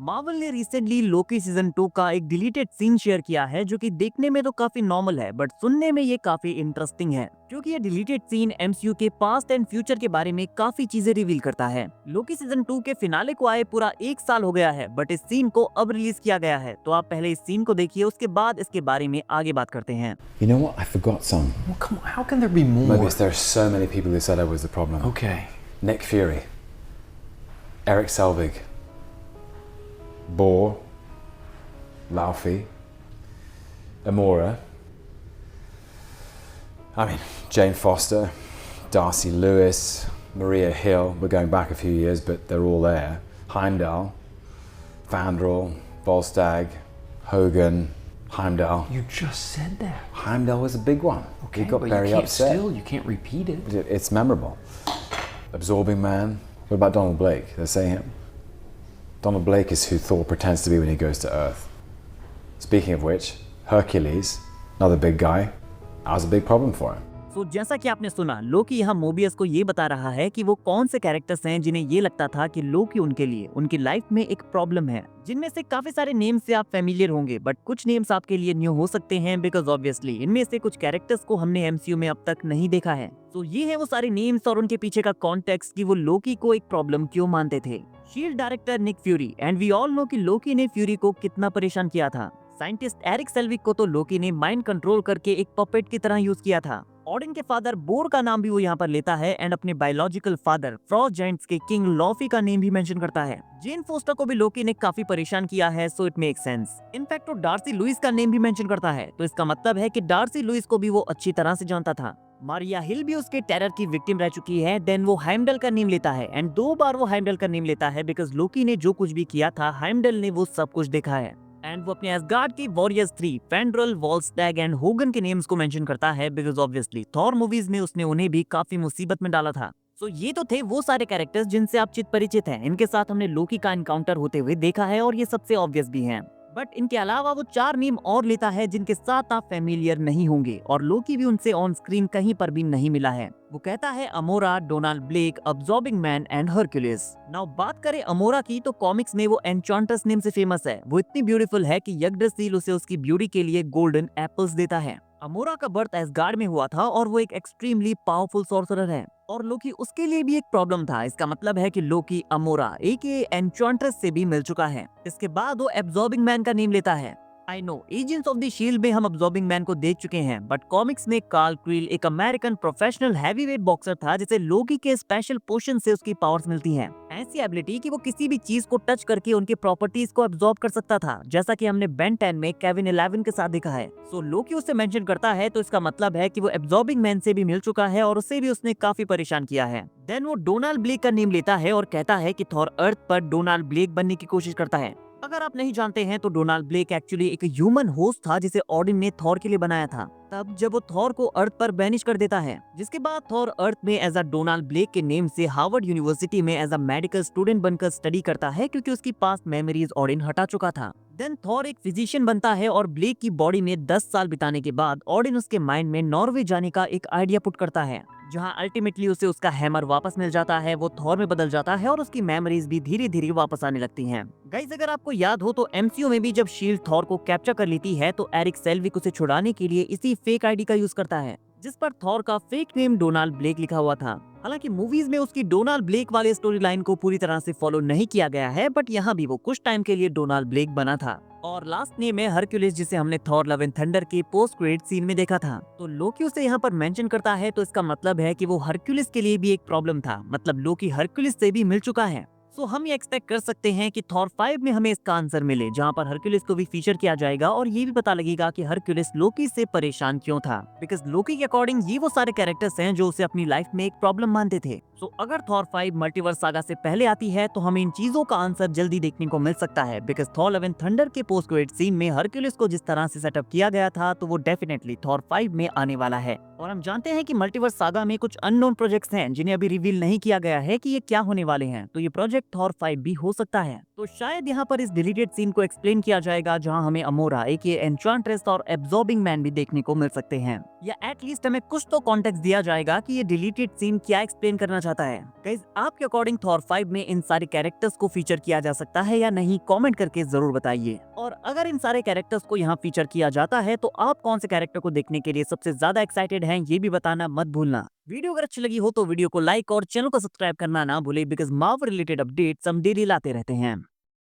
Marvel ने recently Loki season 2 का एक डिलीटेड सीन शेयर किया है जो कि देखने में तो काफी नॉर्मल है बट सुनने में ये काफी इंटरेस्टिंग है क्योंकि ये डिलीटेड सीन एमसीयू के पास्ट एंड फ्यूचर के बारे में काफी चीजें रिवील करता है। लोकी सीजन 2 के फिनाले को आए पूरा 1 साल हो गया है बट इस सीन को अब रिलीज किया गया है, तो आप पहले इस सीन को देखिए, उसके बाद इसके बारे में आगे बात करते हैं। You know what? I forgot some. Well, come on, how can there be more? Mobius, there are so many people who said I was the problem. Okay. Nick Fury, Eric Selvig, Boar, Laufey, Amora. I mean, Jane Foster, Darcy Lewis, Maria Hill. We're going back a few years, but they're all there. Heimdall, Fandral, Volstagg, Hogan, Heimdall. You just said that. Heimdall was a big one. Okay, He got but very you can't upset. still, you can't repeat it. It's memorable. Absorbing Man. What about Donald Blake? They say him. Donald Blake is who Thor pretends to be when he goes to Earth. Speaking of which, Hercules, another big guy, that was a big problem for him. तो जैसा कि आपने सुना, लोकी यहाँ Mobius को ये बता रहा है कि वो कौन से कैरेक्टर्स हैं जिन्हें ये लगता था कि लोकी उनके लिए उनकी लाइफ में एक प्रॉब्लम है, जिनमें से काफी सारे नेम्स से आप फेमिलियर होंगे बट कुछ नेम्स आपके लिए न्यू हो सकते हैं बिकॉज ऑब्वियसली इनमें से कुछ कैरेक्टर्स को हमने एमसीयू में अब तक नहीं देखा है। तो ये है वो सारे नेम्स और उनके पीछे का कॉन्टेक्स्ट कि वो लोकी को एक प्रॉब्लम क्यों मानते थे। SHIELD director Nick Fury, and we all know कि लोकी ने फ्यूरी को कितना परेशान किया था। साइंटिस्ट एरिक सेल्विक को तो लोकी ने माइंड कंट्रोल करके एक पपेट की तरह यूज किया था। ऑडिन के फादर बोर का नाम भी वो यहाँ पर लेता है एंड अपने बायोलॉजिकल फादर फ्रॉस्ट जायंट्स के किंग लॉफी का नेम भी मेंशन करता है। जेन फोस्टर को भी लोकी ने काफी परेशान किया है, so it make sense. In fact वो डार्सी लुइस का नेम भी मेंशन करता है, तो इसका मतलब है कि डार्सी लुइस को भी वो अच्छी तरह से जानता था। मारिया हिल भी उसके टेरर की विक्टिम रह चुकी है। देन वो हाइमडल का नेम लेता है एंड 2 बार वो हाइमडल का नेम लेता है बिकॉज लोकी ने जो कुछ भी किया था हाइमडल ने वो सब कुछ देखा है। एंड वो अपने एसगार्ड की वॉरियर्स 3 फेंड्रल, वॉल्स्टैग एंड होगन के नेम्स को मेंशन करता है बिकॉज ऑब्वियसली थॉर मूवीज में उसने उन्हें भी काफी मुसीबत में डाला था। सो ये तो थे वो सारे कैरेक्टर्स जिनसे आप चित परिचित हैं, इनके साथ हमने लोकी का एनकाउंटर होते हुए देखा है और ये सबसे ऑब्वियस भी हैं। बट इनके अलावा वो 4 नेम और लेता है जिनके साथ आप फेमिलियर नहीं होंगे और लोकी भी उनसे ऑन स्क्रीन कहीं पर भी नहीं मिला है। वो कहता है Amora, Donald Blake, absorbing man and Hercules. Now बात करें अमोरा की तो कॉमिक्स में वो एन्चांट्रेस नेम से फेमस है। वो इतनी ब्यूटीफुल है कि यग्drasil उसे उसकी ब्यूटी के लिए गोल्डन एप्पल्स देता है। अमोरा का बर्थ एसगार्ड में हुआ था और वो एक एक्सट्रीमली पावरफुल सॉर्सरर है और लोकी उसके लिए भी एक प्रॉब्लम था। इसका मतलब है कि लोकी अमोरा एके एन्चांट्रेस से भी मिल चुका है। इसके बाद वो एब्सॉर्बिंग मैन का नेम लेता है। I know agents of the shield में हम अब्सॉर्बिंग मैन को देख चुके हैं बट कॉमिक्स में कार्ल क्रील एक अमेरिकन प्रोफेशनल हैवीवेट बॉक्सर था जिसे लोकी के स्पेशल पोशन से उसकी पावर्स मिलती हैं। ऐसी एबिलिटी कि वो किसी भी चीज को टच करके उनकी प्रॉपर्टीज को एब्सॉर्ब कर सकता था, जैसा कि हमने बेन 10 में केविन 11 के साथ देखा है। सो लोकी उससे मेंशन करता है तो इसका मतलब है कि वो एब्सॉर्बिंग मैन से भी मिल चुका है और उसे भी उसने काफी परेशान किया है। देन वो डोनाल्ड ब्लेक का नेम लेता है और कहता है कि थॉर अर्थ पर डोनाल्ड ब्लेक बनने की कोशिश करता है। अगर आप नहीं जानते हैं तो डोनाल्ड ब्लेक एक्चुअली एक ह्यूमन होस्ट था जिसे ऑडिन ने थॉर के लिए बनाया था, तब जब वो थॉर को अर्थ पर बैनिश कर देता है, जिसके बाद थॉर अर्थ में एज अ डोनाल्ड ब्लेक के नेम से हार्वर्ड यूनिवर्सिटी में एज अ मेडिकल स्टूडेंट बनकर स्टडी करता है क्योंकि उसकी पास्ट मेमोरीज ऑडिन हटा चुका था। देन थॉर एक फिजिशियन बनता है और ब्लेक की बॉडी में 10 साल बिताने के बाद ऑडिन उसके माइंड में नॉर्वे जाने का एक आइडिया पुट करता है, जहां अल्टीमेटली उसे उसका हैमर वापस मिल जाता है। वो थॉर में बदल जाता है और उसकी मेमोरीज भी धीरे धीरे वापस आने लगती हैं। गाइस अगर आपको याद हो तो एमसीयू में भी जब शील्ड थॉर को कैप्चर कर लेती है तो एरिक सेल्विक उसे छुड़ाने के लिए इसी फेक आईडी का यूज करता है जिस पर थॉर का फेक नेम डोनाल्ड ब्लेक लिखा हुआ था। हालांकि मूवीज में उसकी डोनाल्ड ब्लेक वाले स्टोरी लाइन को पूरी तरह से फॉलो नहीं किया गया है बट यहाँ भी वो कुछ टाइम के लिए डोनाल्ड ब्लेक बना था। और लास्ट नेम है हरक्यूलिस जिसे हमने थॉर लव एंड थंडर के पोस्ट क्रेडिट सीन में देखा था। तो लोकी उसे यहाँ पर मेंशन करता है तो इसका मतलब है कि वो हरक्यूलिस के लिए भी एक प्रॉब्लम था, मतलब लोकी हरक्यूलिस से भी मिल चुका है। सो हम ये एक्सपेक्ट कर सकते हैं कि थॉर 5 में हमें इसका आंसर मिले जहाँ पर हरक्यूलिस को भी फीचर किया जाएगा और ये भी पता लगेगा कि हरक्यूलिस लोकी से परेशान क्यों था, बिकॉज लोकी के अकॉर्डिंग ये वो सारे कैरेक्टर्स हैं जो उसे अपनी लाइफ में एक प्रॉब्लम मानते थे। सो अगर थॉर 5 मल्टीवर्स सागा से पहले आती है तो हमें इन चीजों का आंसर जल्दी देखने को मिल सकता है because Thor love and thunder के पोस्ट क्रेडिट सीन में हरक्यूलिस को जिस तरह से सेटअप किया गया था तो वो डेफिनेटली थॉर 5 में आने वाला है। और हम जानते हैं कि मल्टीवर्स सागा में कुछ अननोन प्रोजेक्ट्स हैं जिन्हें अभी रिवील नहीं किया गया है कि ये क्या होने वाले हैं, तो ये प्रोजेक्ट अल्टरनेट थॉर 5 भी हो सकता है। तो शायद यहाँ पर इस डिलीटेड सीन को एक्सप्लेन किया जाएगा, जहाँ हमें अमोरा एके एन्चांट्रेस और एब्जॉर्बिंग मैन भी देखने को मिल सकते हैं, या एटलीस्ट हमें कुछ तो कॉन्टेक्स्ट दिया जाएगा कि ये डिलीटेड सीन क्या एक्सप्लेन करना चाहता है। गाइस, आपके अकॉर्डिंग थॉर 5 में इन सारे कैरेक्टर्स को फीचर किया जा सकता है या नहीं, कमेंट करके जरूर बताइए। और अगर इन सारे कैरेक्टर्स को यहाँ फीचर किया जाता है तो आप कौन से कैरेक्टर को देखने के लिए सबसे ज्यादा एक्साइटेड हैं, ये भी बताना मत भूलना। वीडियो अगर अच्छी लगी हो तो वीडियो को लाइक और चैनल को सब्सक्राइब करना ना भूले, बिकॉज मार्वल रिलेटेड अपडेट्स हम डेली लाते रहते हैं।